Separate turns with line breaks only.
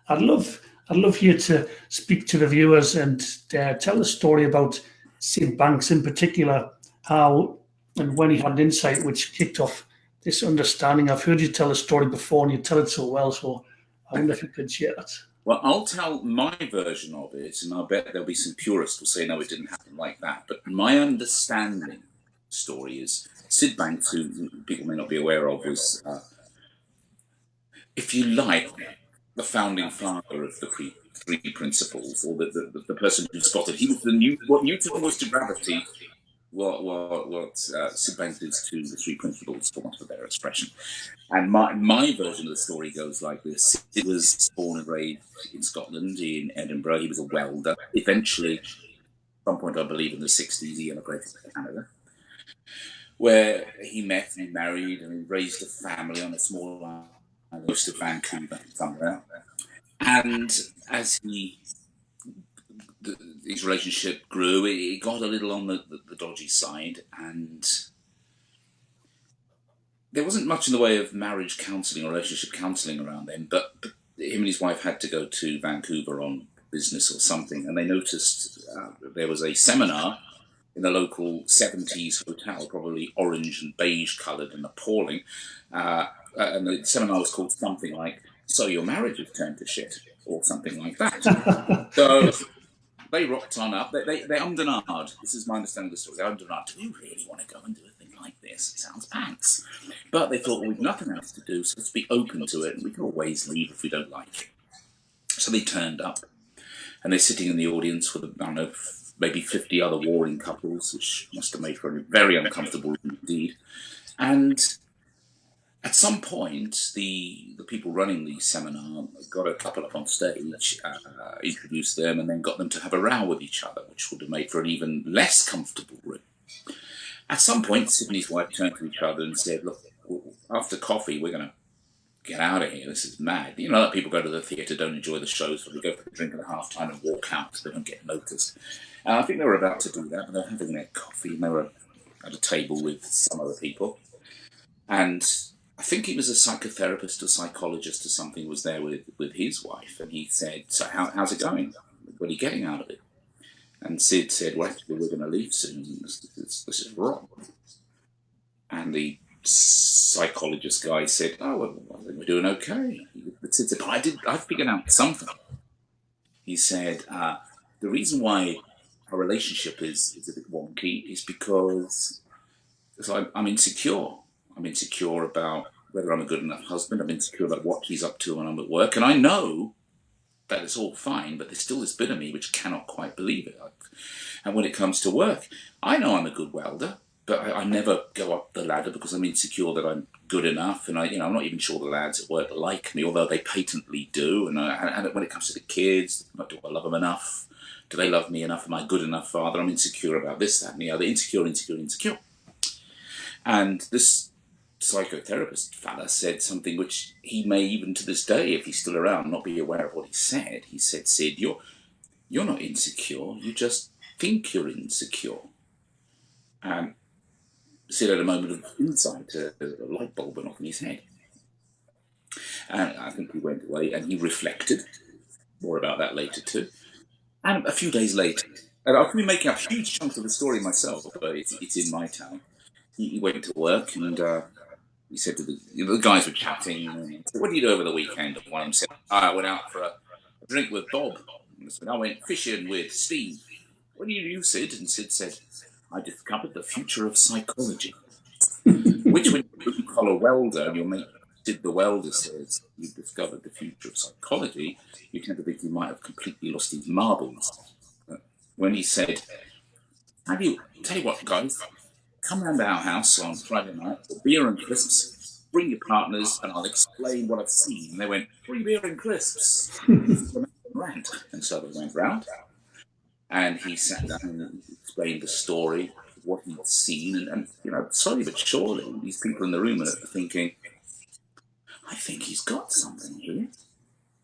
I'd love, I'd love you to speak to the viewers and tell the story about Syd Banks in particular, how and when he had an insight which kicked off this understanding. I've heard you tell the story before, and you tell it so well. So I wonder if you could share that.
Well, I'll tell my version of it, and I bet there'll be some purists who say, no, it didn't happen like that. But my understanding of the story is Syd Banks, who people may not be aware of, was, if you like, the founding father of the three principles, or the person who spotted. He was what Newton was to gravity, what Syd Banks is to the three principles, for want of a better expression. And my version of the story goes like this. He was born and raised in Scotland, in Edinburgh. He was a welder. Eventually, at some point, I believe in the 60s, he emigrated to Canada, where he met and he married and he raised a family on a small island close to Vancouver, somewhere out there. And as his relationship grew, it got a little on the dodgy side, and there wasn't much in the way of marriage counselling or relationship counselling around then, but him and his wife had to go to Vancouver on business or something, and they noticed there was a seminar in the local 70s hotel, probably orange and beige coloured and appalling, and the seminar was called something like, "So your marriage has turned to shit," or something like that. So they rocked on up. They ummed and ahed. This is my understanding of the story. They ummed and ahed. Do we really want to go and do a thing like this? It sounds pants. But they thought, well, we've nothing else to do, so let's be open to it, and we can always leave if we don't like it. So they turned up, and they're sitting in the audience with, I don't know, maybe 50 other warring couples, which must have made for a very uncomfortable indeed. And at some point, the people running the seminar got a couple up on stage, introduced them, and then got them to have a row with each other, which would have made for an even less comfortable room. At some point, Syd and his wife turned to each other and said, "Look, after coffee, we're going to get out of here. This is mad." You know, that people go to the theatre, don't enjoy the shows, so they go for a drink at half time and walk out so they don't get noticed. And I think they were about to do that, but they were having their coffee, and they were at a table with some other people. And I think he was a psychotherapist or psychologist or something, was there with his wife, and he said, "So how's it going? What are you getting out of it?" And Syd said, "Well, actually, we're going to leave soon. This is wrong." And the psychologist guy said, "Oh, well, I think we're doing okay." But Syd said, "I've figured out something." He said, "The reason why our relationship is a bit wonky is because I'm insecure. I'm insecure about whether I'm a good enough husband. I'm insecure about what he's up to when I'm at work. And I know that it's all fine, but there's still this bit of me which cannot quite believe it. And when it comes to work, I know I'm a good welder, but I never go up the ladder because I'm insecure that I'm good enough. And I'm not even sure the lads at work like me, although they patently do. And when it comes to the kids, do I love them enough? Do they love me enough? Am I a good enough father? I'm insecure about this, that, and the other. Insecure. And this psychotherapist fella said something which he may, even to this day, if he's still around, not be aware of what he said. He said, "Syd, you're not insecure. You just think you're insecure." And Syd had a moment of insight, a light bulb went off in his head. And I think he went away and he reflected. More about that later too. And a few days later, and I could be making up huge chunks of the story myself, but it's in my town. He went to work and he said to the guys were chatting. And said, "What did you do over the weekend?" And one of them said, "I went out for a drink with Bob." And said, "I went fishing with Steve." "What did you do, Syd?" And Syd said, "I discovered the future of psychology." Which, when you call a welder and your mate Syd the welder says you've discovered the future of psychology, you tend to think he might have completely lost his marbles. But when he said, tell you what, guys, come round our house on Friday night for beer and crisps, bring your partners, and I'll explain what I've seen. And they went, "Free beer and crisps." Rant. And so they went round, and he sat down and explained the story, what he'd seen, and slowly but surely, these people in the room are thinking, "I think he's got something here."